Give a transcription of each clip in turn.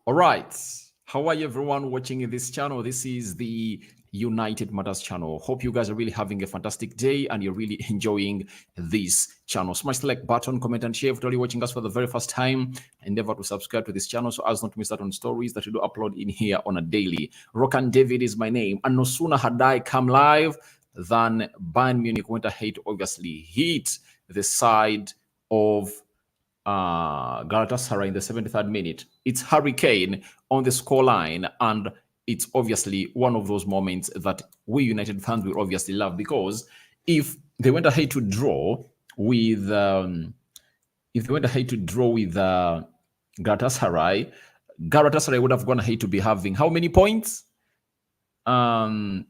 All right. How are you, everyone watching this channel? This is the United Matters channel. Hope you guys are really having a fantastic day and you're really enjoying this channel. Smash the like button, comment, and share. If you're watching us for the very first time, endeavor to subscribe to this channel so as not to miss out on stories that we do upload in here on a daily. Rokan David is my name. And no sooner had I come live than Bayern Munich went ahead to obviously hit the side of Galatasaray in the 73rd minute. It's Harry Kane on the scoreline, and it's obviously one of those moments that we United fans will obviously love, because if they went ahead to draw with Galatasaray, Galatasaray would have gone ahead to be having how many points? 5,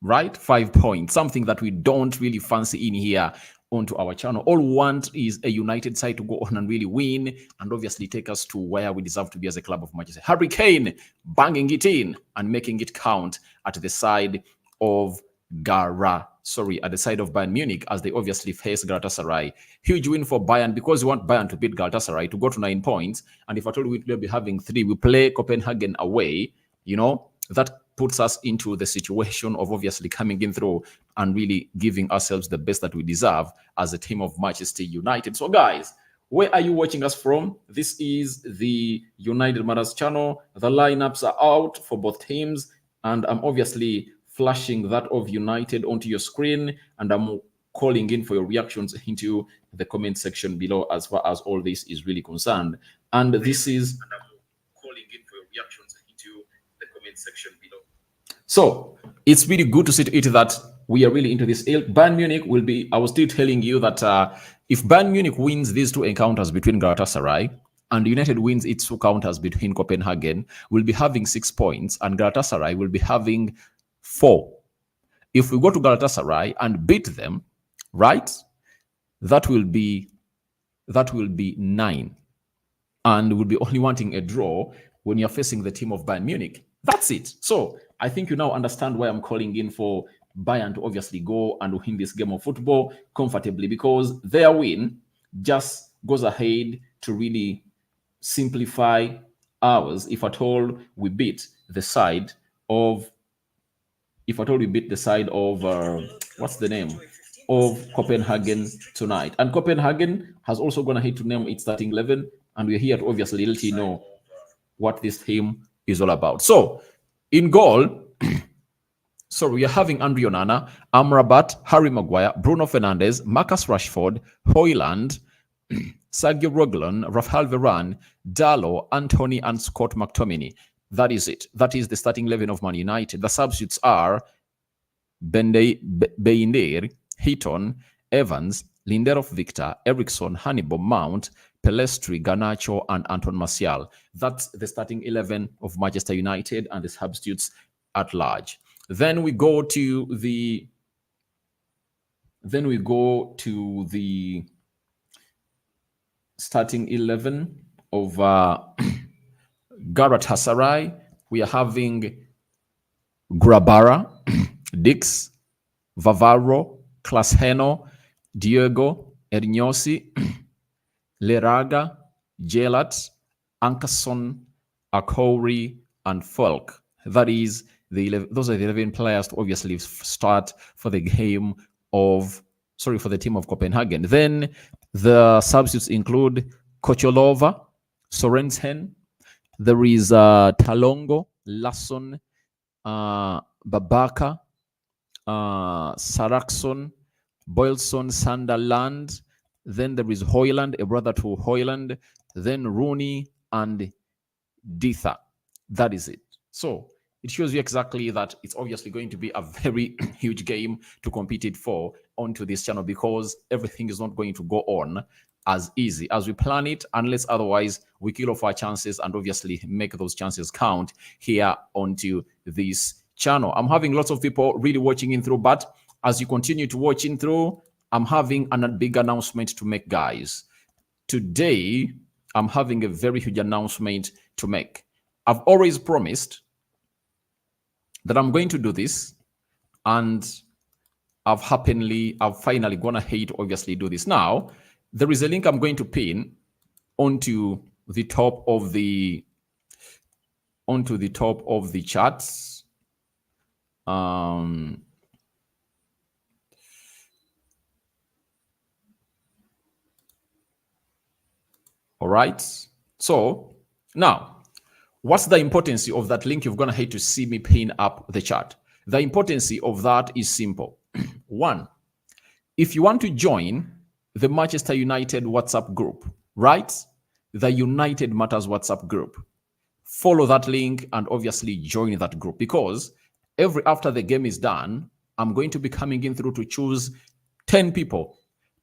right? 5 points, something that we don't really fancy in here onto our channel. All we want is a United side to go on and really win and obviously take us to where we deserve to be as a club of Manchester. Harry Kane banging it in and making it count at the side of at the side of Bayern Munich as they obviously face Galatasaray. Huge win for Bayern, because we want Bayern to beat Galatasaray to go to 9 points. And if I told you we'll be having 3, we play Copenhagen away, that puts us into the situation of obviously coming in through and really giving ourselves the best that we deserve as a team of Manchester United. So guys, where are you watching us from? This is the United Matters channel. The lineups are out for both teams, and I'm obviously flashing that of United onto your screen, and I'm calling in for your reactions into the comment section below as far as all this is really concerned. And this is calling in for your reactions into the comment section below. So it's really good to see to it that we are really into this. Bayern Munich will be, I was still telling you that if Bayern Munich wins these 2 encounters between Galatasaray and United wins its 2 encounters between Copenhagen, we'll be having 6 points and Galatasaray will be having 4. If we go to Galatasaray and beat them, right, that will be 9. And we'll be only wanting a draw when you're facing the team of Bayern Munich. That's it. So I think you now understand why I'm calling in for Bayern to obviously go and win this game of football comfortably, because their win just goes ahead to really simplify ours if at all we beat the side of what's the name of Copenhagen tonight. And Copenhagen has also gone ahead to name its starting 11, and we're here to obviously let you know what this team is all about. So in goal, we are having Andre Onana, Amrabat, Harry Maguire, Bruno Fernandes, Marcus Rashford, Hojlund, Sergio Reguilon, Rafael Varane, Dalot, Anthony, and Scott McTominay. That is it. That is the starting 11 of Man United. The substitutes are Beinder, Heaton, Evans, Lindelof, Victor, Eriksson, Hannibal, Mount, Pelestri, Garnacho, and Anton Martial. That's the starting 11 of Manchester United and the substitutes at large. Then we go to the starting 11 of Galatasaray. We are having Grabara, Dix, Vavaro, Klasheno, Diego, Erignosi, Leraga, Gelat, Ankerson, Akori, and Falk. That is those are the 11 players to obviously start for the team of Copenhagen. Then the substitutes include Kocholova, Sorensen. There is Talongo, Lasson, Babaka, Sarakson, Boylson, Sunderland. Then there is Hojlund, a brother to Hojlund. Then Rooney and Ditha. That is it. So it shows you exactly that it's obviously going to be a very huge game to compete it for onto this channel, because everything is not going to go on as easy as we plan it, unless otherwise we kill off our chances and obviously make those chances count here onto this channel. I'm having lots of people really watching in through, but as you continue to watch in through, I'm having a big announcement to make, guys. Today, I'm having a very huge announcement to make. I've always promised that I'm going to do this, and I've finally gone ahead to obviously do this. Now, there is a link I'm going to pin onto the top of the charts. All right. So now, what's the importance of that link? You're going to hate to see me pin up the chart. The importance of that is simple. One, if you want to join the Manchester United WhatsApp group, right? The United Matters WhatsApp group, follow that link and obviously join that group, because after the game is done, I'm going to be coming in through to choose 10 people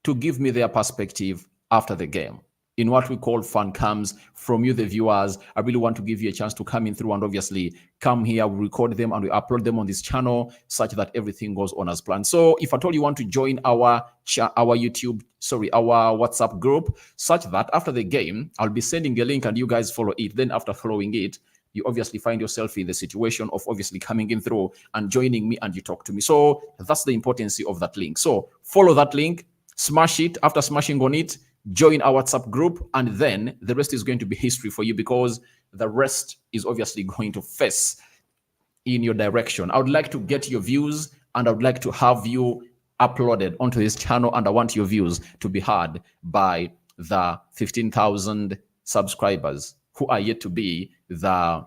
to give me their perspective after the game in what we call fan cams from you, the viewers. I really want to give you a chance to come in through and obviously come here, we record them and we upload them on this channel such that everything goes on as planned. So if at all you want to join our WhatsApp group, such that after the game, I'll be sending a link and you guys follow it. Then after following it, you obviously find yourself in the situation of obviously coming in through and joining me and you talk to me. So that's the importance of that link. So follow that link, smash it. After smashing on it, join our WhatsApp group, and then the rest is going to be history for you, because the rest is obviously going to face in your direction. I would like to get your views and I would like to have you uploaded onto this channel, and I want your views to be heard by the 15,000 subscribers who are yet to be the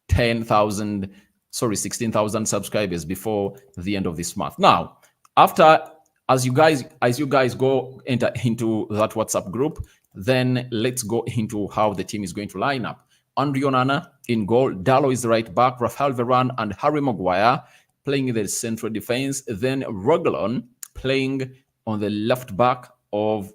16,000 subscribers before the end of this month. Now, as you guys go enter into that WhatsApp group, then let's go into how the team is going to line up. Andre Onana in goal, Dalot is the right back, Rafael Varane and Harry Maguire playing in the central defense, then Hojlund playing on the left back of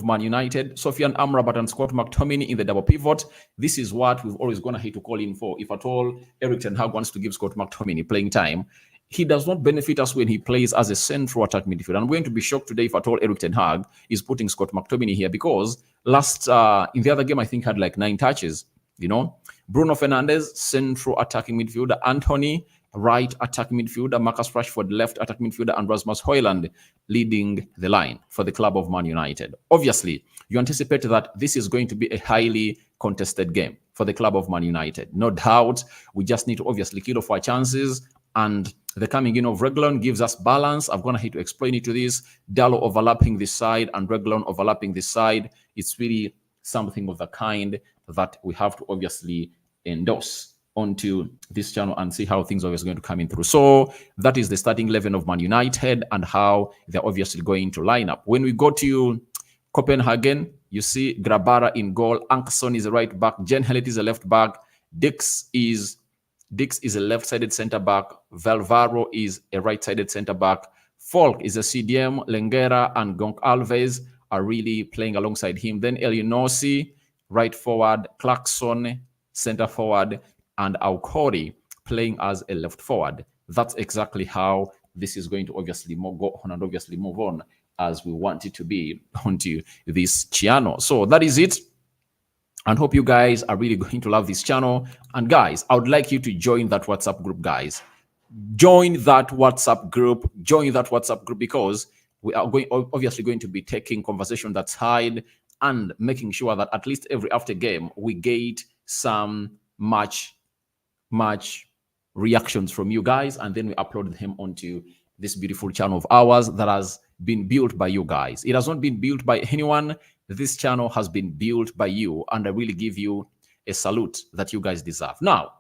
Man United, Sofian Amrabat and Scott McTominay in the double pivot. This is what we've always gonna hate to call in for. If at all Erik Ten Hag wants to give Scott McTominay playing time, he does not benefit us when he plays as a central attack midfielder. I'm going to be shocked today if at all Erik Ten Hag is putting Scott McTominay here, because last in the other game I think had like 9 touches. You know, Bruno Fernandes, central attacking midfielder, Anthony, right attacking midfielder, Marcus Rashford, left attacking midfielder, and Rasmus Hojlund leading the line for the club of Man United. Obviously, you anticipate that this is going to be a highly contested game for the club of Man United. No doubt, we just need to obviously kill off our chances, and the coming in of Hojlund gives us balance. I'm going to hate to explain it to this. Dalot overlapping this side and Hojlund overlapping this side. It's really something of the kind that we have to obviously endorse onto this channel and see how things are always going to come in through. So that is the starting 11 of Man United and how they're obviously going to line up. When we go to Copenhagen, you see Grabara in goal, Ankerson is a right back, Jen Hellet is a left back, Dix is a left-sided center back, Valvaro is a right-sided center back, Falk is a CDM, Lengera and Gonk Alves are really playing alongside him. Then Elionossi, right forward, Clarkson, center forward, and Aukori playing as a left forward. That's exactly how this is going to obviously go on and obviously move on as we want it to be onto this channel. So that is it. And hope you guys are really going to love this channel. And guys, I would like you to join that WhatsApp group, guys. Join that WhatsApp group. Join that WhatsApp group, because we are obviously going to be taking conversation that's high and making sure that at least every after game we get some match reactions from you guys, and then we upload them onto this beautiful channel of ours that has been built by you guys. It has not been built by anyone. This channel has been built by you, and I really give you a salute that you guys deserve. Now,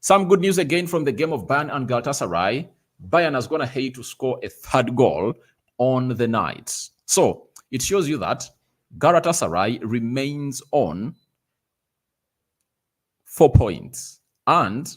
some good news again from the game of Bayern and Galatasaray. Bayern has gone ahead to score a third goal on the night. So it shows you that Galatasaray remains on 4 points. And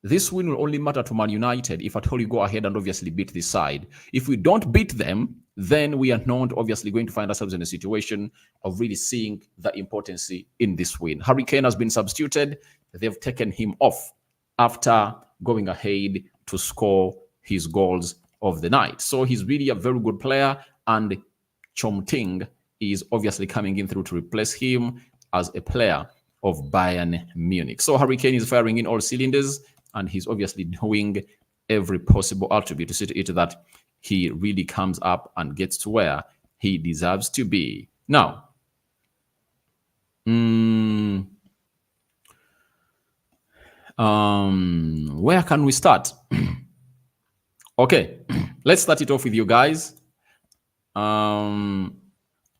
this win will only matter to Man United if at all you go ahead and obviously beat this side. If we don't beat them, then we are not obviously going to find ourselves in a situation of really seeing the importance in this win. Harry Kane has been substituted. They've taken him off after going ahead to score his goals of the night. So he's really a very good player, and Chomting is obviously coming in through to replace him as a player of Bayern Munich. So Harry Kane is firing in all cylinders, and he's obviously doing every possible attribute to see to it that he really comes up and gets to where he deserves to be. Now, where can we start? Okay, let's start it off with you guys. I'm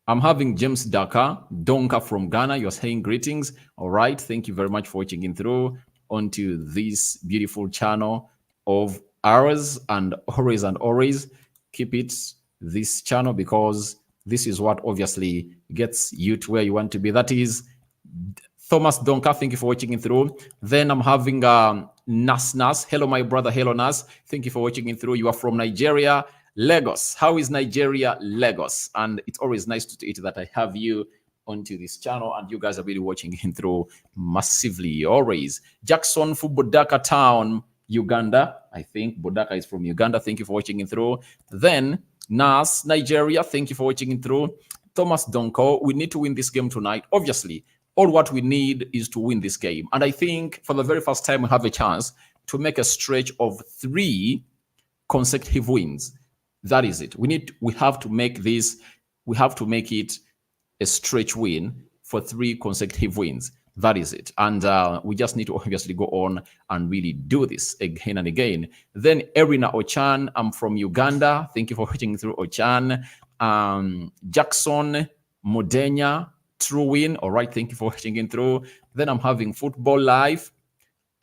having James Donka from Ghana. You're saying greetings. All right. Thank you very much for watching in through onto this beautiful channel of ours. And always keep it this channel, because this is what obviously gets you to where you want to be. That is Thomas Donka, thank you for watching in through. Then I'm having Nas. Hello, my brother. Hello, Nas. Thank you for watching in through. You are from Nigeria, Lagos. How is Nigeria, Lagos? And it's always nice to eat that I have you onto this channel, and you guys are really watching in through massively. Always. Jackson for Bodaka Town, Uganda. I think Bodaka is from Uganda. Thank you for watching in through. Then Nas, Nigeria. Thank you for watching in through. Thomas Donko, we need to win this game tonight. Obviously, all what we need is to win this game. And I think for the very first time, we have a chance to make a stretch of 3 consecutive wins. That is it. We have to make it a stretch win for 3 consecutive wins. That is it. And we just need to obviously go on and really do this again and again. Then Erina Ochan, I'm from Uganda. Thank you for watching through Ochan. Jackson Modenya, true win. All right, thank you for watching in through. Then I'm having Football Live.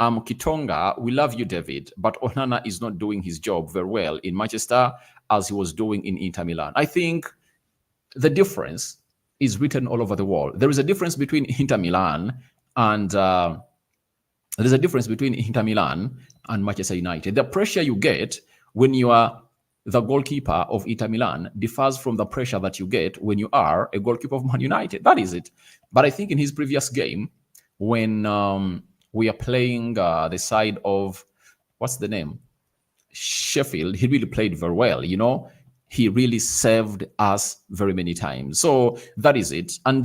Kitonga, we love you, David, but Onana is not doing his job very well in Manchester as he was doing in Inter Milan. I think the difference is written all over the wall. There is a difference between Inter Milan and Manchester United. The pressure you get when you are the goalkeeper of Inter Milan differs from the pressure that you get when you are a goalkeeper of Man United. That is it. But I think in his previous game, when we are playing the side of, what's the name? Sheffield, he really played very well, you know. He really saved us very many times. So that is it. And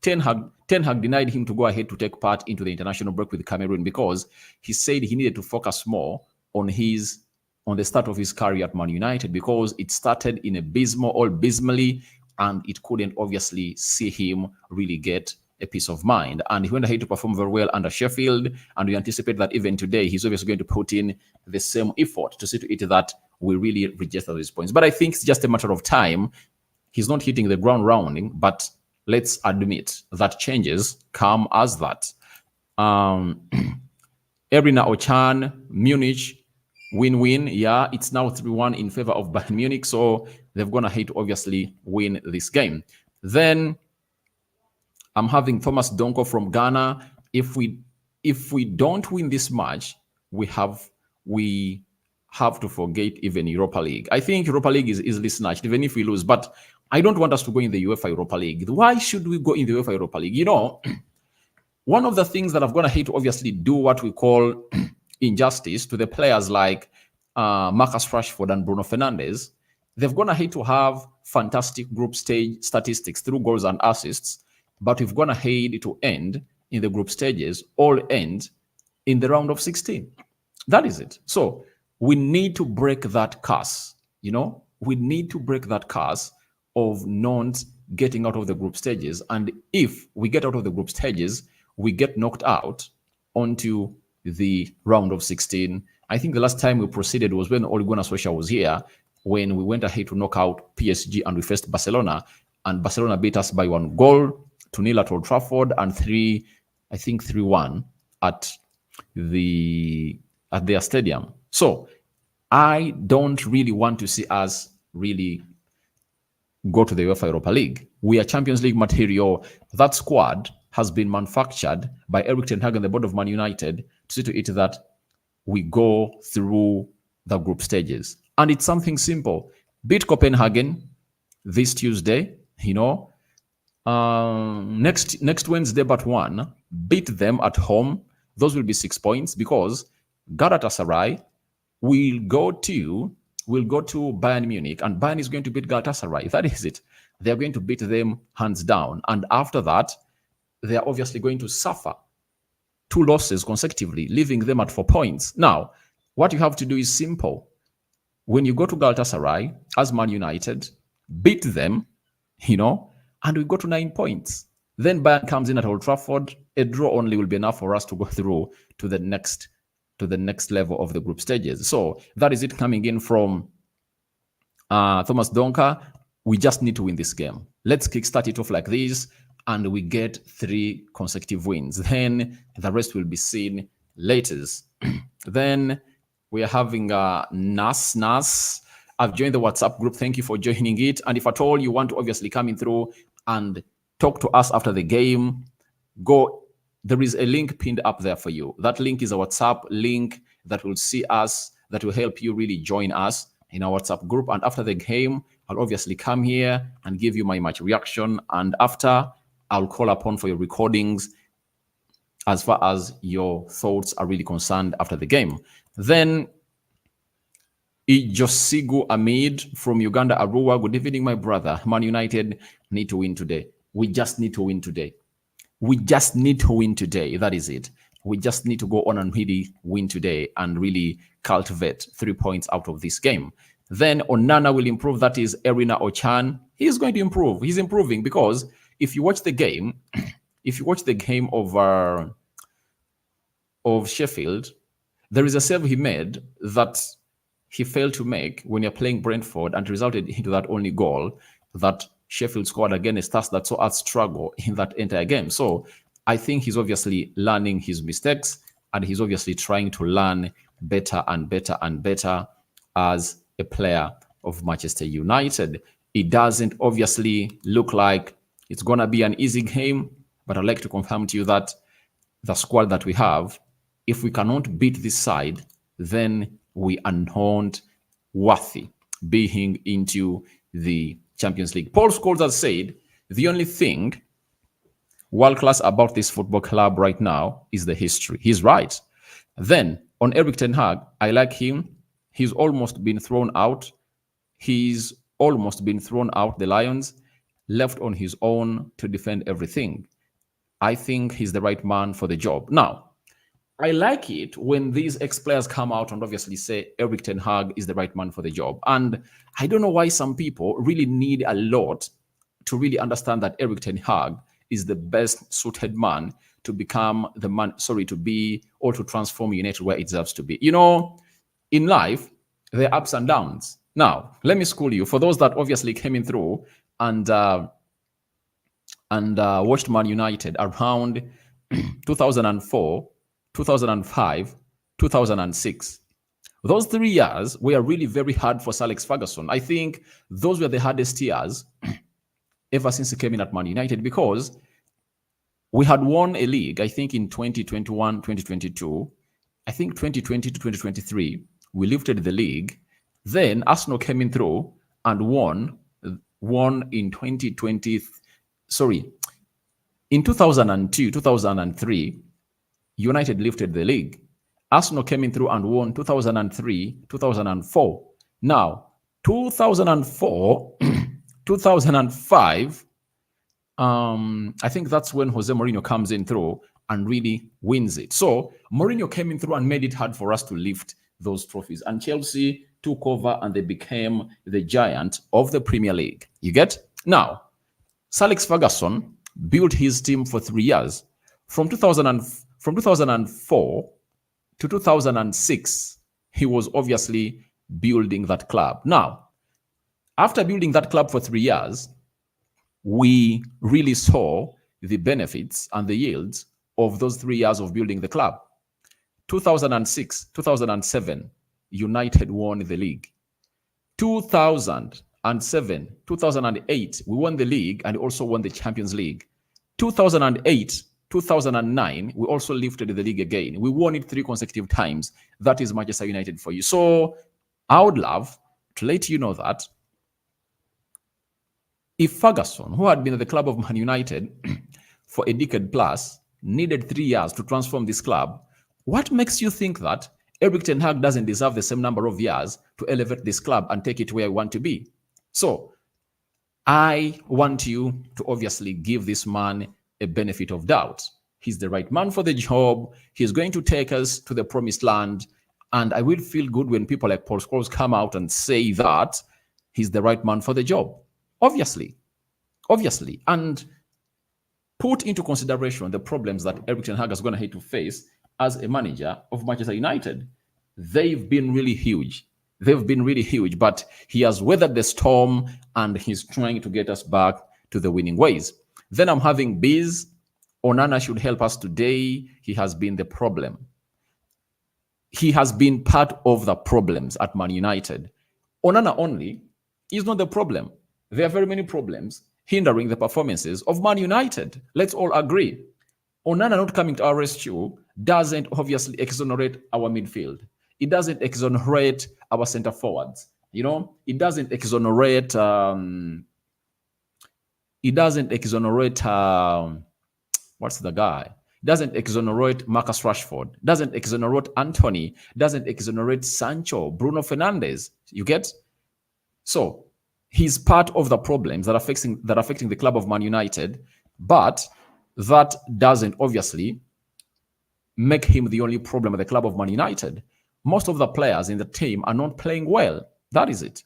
Ten Hag denied him to go ahead to take part into the international break with Cameroon because he said he needed to focus more on the start of his career at Man United, because it started in abysmally, and it couldn't obviously see him really get a peace of mind. And he went ahead to perform very well under Sheffield, and we anticipate that even today he's obviously going to put in the same effort to see to it that we really register these points. But I think it's just a matter of time. He's not hitting the ground running, but let's admit that changes come as that. Erina Ochan, Munich, win-win. Yeah, it's now 3-1 in favor of Bayern Munich, so they've gone ahead to obviously win this game. Then I'm having Thomas Donko from Ghana. If we don't win this match, we have to forget even Europa League. I think Europa League is easily snatched, even if we lose. But I don't want us to go in the UEFA Europa League. Why should we go in the UEFA Europa League? You know, one of the things that I've gone ahead to obviously do what we call injustice to the players like Marcus Rashford and Bruno Fernandes. They've gone ahead to have fantastic group stage statistics through goals and assists, but we've gone ahead to end in the group stages, all end in the round of 16. That is it. So we need to break that curse. You know, we need to break that curse of not getting out of the group stages. And if we get out of the group stages, we get knocked out onto the round of 16. I think the last time we proceeded was when Ole Gunnar Solskjaer was here, when we went ahead to knock out PSG and we faced Barcelona, and Barcelona beat us by 1-0 at Old Trafford and 3-1 at their stadium. So I don't really want to see us really go to the UEFA Europa League. We are Champions League material. That squad has been manufactured by Erik Ten Hag and the board of Man United to see to it that we go through the group stages. And it's something simple. Beat Copenhagen this Tuesday, you know. Next Wednesday but one, beat them at home. Those will be 6 points, because Galatasaray will go to Bayern Munich, and Bayern is going to beat Galatasaray. That is it. They are going to beat them hands down. And after that, they are obviously going to suffer 2 losses consecutively, leaving them at 4 points. Now, what you have to do is simple. When you go to Galatasaray as Man United, beat them, you know, and we go to 9 points. Then Bayern comes in at Old Trafford. A draw only will be enough for us to go through to the next level of the group stages. So that is it coming in from Thomas Donker. We just need to win this game. Let's kickstart it off like this, and we get 3 consecutive wins. Then the rest will be seen later. Then we are having Nas. I've joined the WhatsApp group. Thank you for joining it. And if at all you want to obviously come in through and talk to us after the game, go. There is a link pinned up there for you. That link is a WhatsApp link that will see us, that will help you really join us in our WhatsApp group. And after the game, I'll obviously come here and give you my match reaction. And after, I'll call upon for your recordings as far as your thoughts are really concerned after the game. Then Ijosigu Amid from Uganda, Arua. Good evening, my brother. Man United need to win today. We just need to win today. We just need to win today. That is it. We just need to go on and really win today and really cultivate 3 points out of this game. Then Onana will improve. That is Erina Ochan. He is going to improve. He's improving because if you watch the game, of Sheffield, there is a save he made that he failed to make when you're playing Brentford and resulted into that only goal that Sheffield scored against us that saw us struggle in that entire game. So I think he's obviously learning his mistakes, and he's obviously trying to learn better and better and better as a player of Manchester United. It doesn't obviously look like it's going to be an easy game, but I'd like to confirm to you that the squad that we have, if we cannot beat this side, then we are not worthy being into the Champions League. Paul Scholes has said the only thing world-class about this football club right now is the history. He's right. Then on Erik Ten Hag, I like him. He's almost been thrown out. The Lions, left on his own to defend everything. I think he's the right man for the job. Now, I like it when these ex-players come out and obviously say Erik Ten Hag is the right man for the job. And I don't know why some people really need a lot to really understand that Erik Ten Hag is the best suited man to become the man, to be or to transform United where it deserves to be. You know, in life, there are ups and downs. Now, let me school you. For those that obviously came in through and watched Man United around 2004, 2005, 2006. Those 3 years were really very hard for Sir Alex Ferguson. I think those were the hardest years ever since he came in at Man United, because we had won a league, I think, in 2021, 2022. I think 2020 to 2023, we lifted the league. Then Arsenal came in through and won in 2020. In 2002, 2003, United lifted the league. Arsenal came in through and won 2003, 2004. Now, 2004, 2005, I think that's when Jose Mourinho comes in through and really wins it. So Mourinho came in through and made it hard for us to lift those trophies. And Chelsea took over and they became the giant of the Premier League. You get? Now, Sir Alex Ferguson built his team for 3 years. From 2004 to 2006, he was obviously building that club. Now, after building that club for 3 years, we really saw the benefits and the yields of those 3 years of building the club. 2006, 2007, United won the league. 2007, 2008, we won the league and also won the Champions League. 2008, 2009, we also lifted the league again. We won it 3 consecutive times. That is Manchester United for you. So I would love to let you know that if Ferguson, who had been at the club of Man United for a decade plus, needed 3 years to transform this club, what makes you think that Erik Ten Hag doesn't deserve the same number of years to elevate this club and take it where we want to be? So I want you to obviously give this man a benefit of doubt. He's the right man for the job. He's going to take us to the promised land. And I will feel good when people like Paul Scholes come out and say that he's the right man for the job. Obviously, obviously, and put into consideration the problems that Erik Ten Hag is going to have to face as a manager of Manchester United. They've been really huge. They've been really huge, but he has weathered the storm and he's trying to get us back to the winning ways. Then I'm having Biz. Onana should help us today. He has been the problem. He has been part of the problems at Man United. Onana only is not the problem. There are very many problems hindering the performances of Man United. Let's all agree. Onana not coming to our rescue doesn't obviously exonerate our midfield. It doesn't exonerate our center forwards. You know, it doesn't exonerate. What's the guy? It doesn't exonerate Marcus Rashford. Doesn't exonerate Anthony. Doesn't exonerate Sancho, Bruno Fernandes. You get? So he's part of the problems that are affecting the club of Man United, but that doesn't obviously make him the only problem at the club of Man United. Most of the players in the team are not playing well. That is it.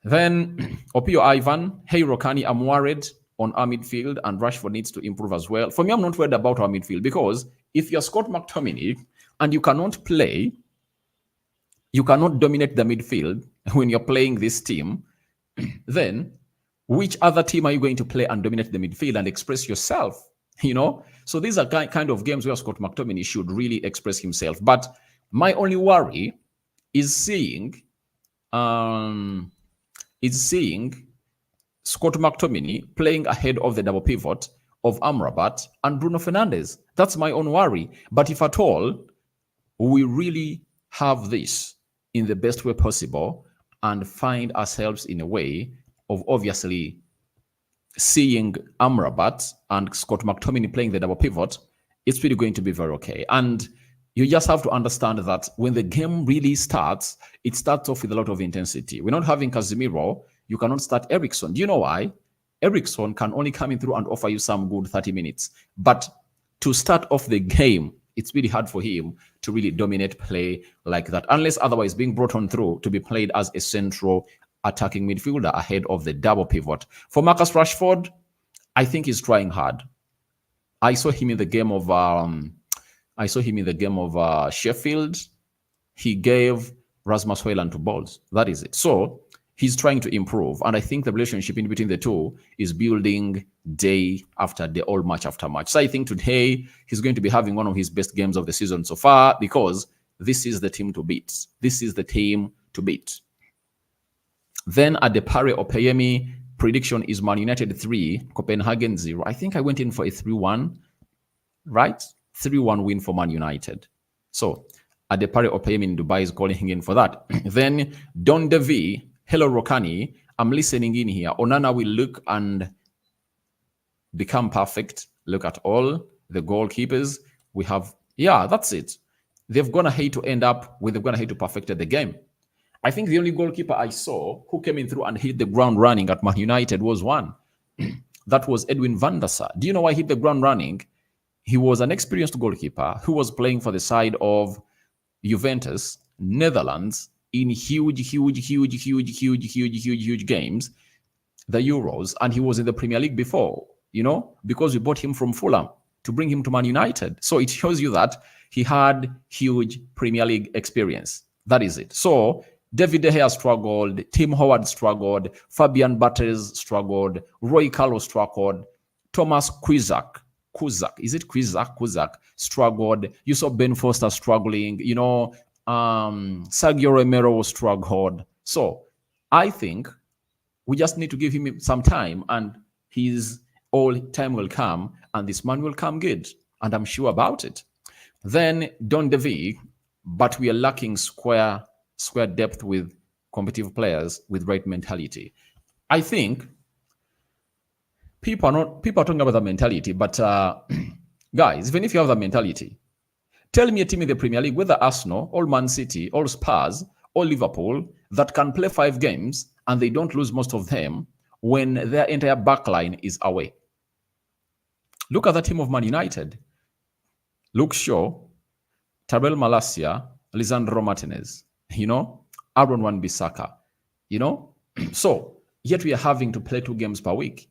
Then Opio Ivan, hey Rokani, I'm worried on our midfield and Rashford needs to improve as well. For me, I'm not worried about our midfield because if you're Scott McTominay and you cannot play, you cannot dominate the midfield when you're playing this team, then which other team are you going to play and dominate the midfield and express yourself? You know, so these are kind of games where Scott McTominay should really express himself. But my only worry is seeing Scott McTominay playing ahead of the double pivot of Amrabat and Bruno Fernandes. That's my own worry. But if at all, we really have this in the best way possible and find ourselves in a way of obviously seeing Amrabat and Scott McTominay playing the double pivot, it's really going to be very okay. And you just have to understand that when the game really starts, it starts off with a lot of intensity. We're not having Casemiro. You cannot start Eriksen. Do you know why? Eriksen can only come in through and offer you some good 30 minutes. But to start off the game, it's really hard for him to really dominate play like that, unless otherwise being brought on through to be played as a central attacking midfielder ahead of the double pivot. For Marcus Rashford, I think he's trying hard. I saw him in the game of Sheffield. He gave Rasmus Hojlund 2 balls. That is it. So he's trying to improve. And I think the relationship in between the two is building day after day, all match after match. So I think today he's going to be having one of his best games of the season so far because this is the team to beat. This is the team to beat. Then at the Pare Opeyemi, prediction is Man United 3, Copenhagen 0. I think I went in for a 3-1, right? 3-1 win for Man United. So at the Pare Opeyemi in Dubai is calling in for that. Then Don Devi, hello Rokani, I'm listening in here. Onana will look and become perfect. Look at all the goalkeepers we have. Yeah, that's it. They've gonna hate to end up with they're gonna hate to perfect the game. I think the only goalkeeper I saw who came in through and hit the ground running at Man United was one. That was Edwin van der Sar. Do you know why he hit the ground running? He was an experienced goalkeeper who was playing for the side of Juventus, Netherlands, in huge games, the Euros, and he was in the Premier League before, you know, because we bought him from Fulham to bring him to Man United. So it shows you that he had huge Premier League experience. That is it. So David De Gea struggled, Tim Howard struggled, Fabian Barthez struggled, Roy Carlos struggled, Thomas Kuzak, is it Kuzak struggled. You saw Ben Foster struggling, you know, Sergio Romero struggled. So I think we just need to give him some time and his all time will come and this man will come good. And I'm sure about it. Then Don Devi, but we are lacking square depth with competitive players with right mentality. I think people are talking about the mentality, but guys, even if you have the mentality, tell me a team in the Premier League, whether Arsenal, or Man City, or Spurs, or Liverpool, that can play 5 games and they don't lose most of them when their entire backline is away. Look at the team of Man United. Luke Shaw, Tyrell Malacia, Lisandro Martinez, you know, Aaron Wan-Bissaka, you know. So, yet we are having to play 2 games per week.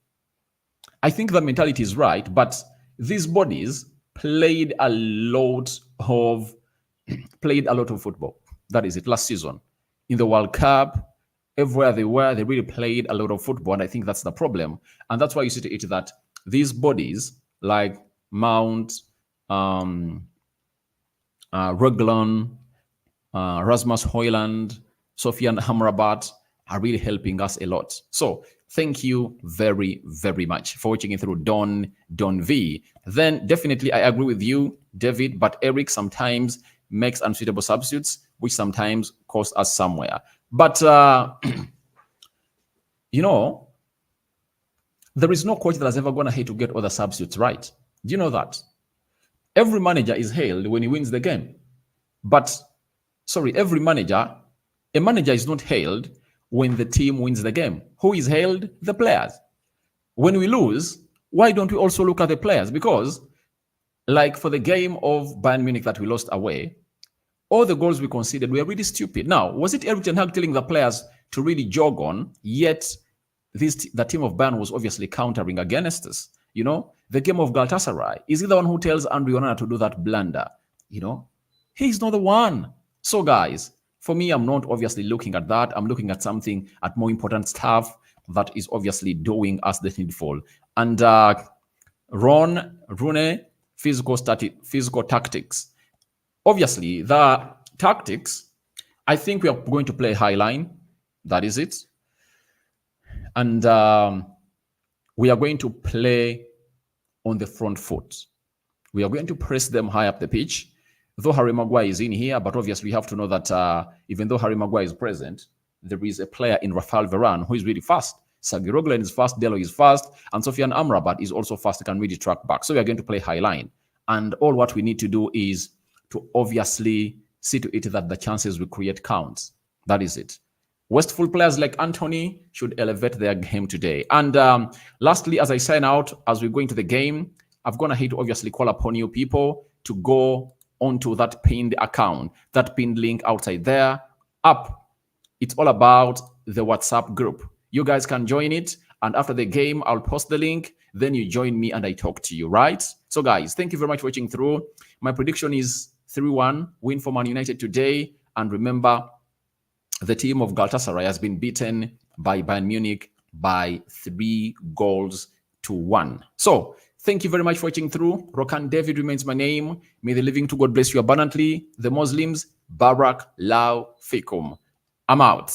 I think the mentality is right, but these bodies played a lot of football. That is it. Last season, in the World Cup, everywhere they were, they really played a lot of football, and I think that's the problem. And that's why you see to it that these bodies like Mount, um, Reglan, Rasmus Hojlund, Sofian Hamrabat are really helping us a lot. So thank you very, very much for watching it through Don V. Then definitely I agree with you, David, but Eric sometimes makes unsuitable substitutes, which sometimes cost us somewhere. But, you know, there is no coach that has ever gone ahead to get all the substitutes right. Do you know that? Every manager is hailed when he wins the game. But, sorry, a manager is not hailed when the team wins the game. Who is hailed? The players. When we lose, why don't we also look at the players? Because, like for the game of Bayern Munich that we lost away, all the goals we conceded were really stupid. Now, was it Ten Hag telling the players to really jog on? Yet, the team of Bayern was obviously countering against us. You know, the game of Galatasaray, is he the one who tells Andre Onana to do that blunder? You know, he's not the one. So, guys, for me, I'm not obviously looking at that. I'm looking at something, at more important stuff that is obviously doing us the needful. And Rune, physical tactics. Obviously, the tactics, I think we are going to play high line. That is it. And we are going to play on the front foot. We are going to press them high up the pitch. Though Harry Maguire is in here, but obviously we have to know that even though Harry Maguire is present, there is a player in Rafael Varane who is really fast. Sergio Roglen is fast, Delo is fast, and Sofian Amrabat is also fast, can really track back. So we are going to play high line. And all what we need to do is to obviously see to it that the chances we create counts. That is it. Wasteful players like Anthony should elevate their game today. And lastly, as I sign out, as we go into the game, I've gone ahead to obviously call upon you people to go onto that pinned account, that pinned link outside there, up. It's all about the WhatsApp group. You guys can join it. And after the game, I'll post the link. Then you join me and I talk to you, right? So guys, thank you very much for watching through. My prediction is 3-1 win for Man United today. And remember, the team of Galatasaray has been beaten by Bayern Munich by 3-1. So thank you very much for watching through. Rokan David remains my name. May the living to God bless you abundantly. The Muslims, Barak Lau Fikum. I'm out.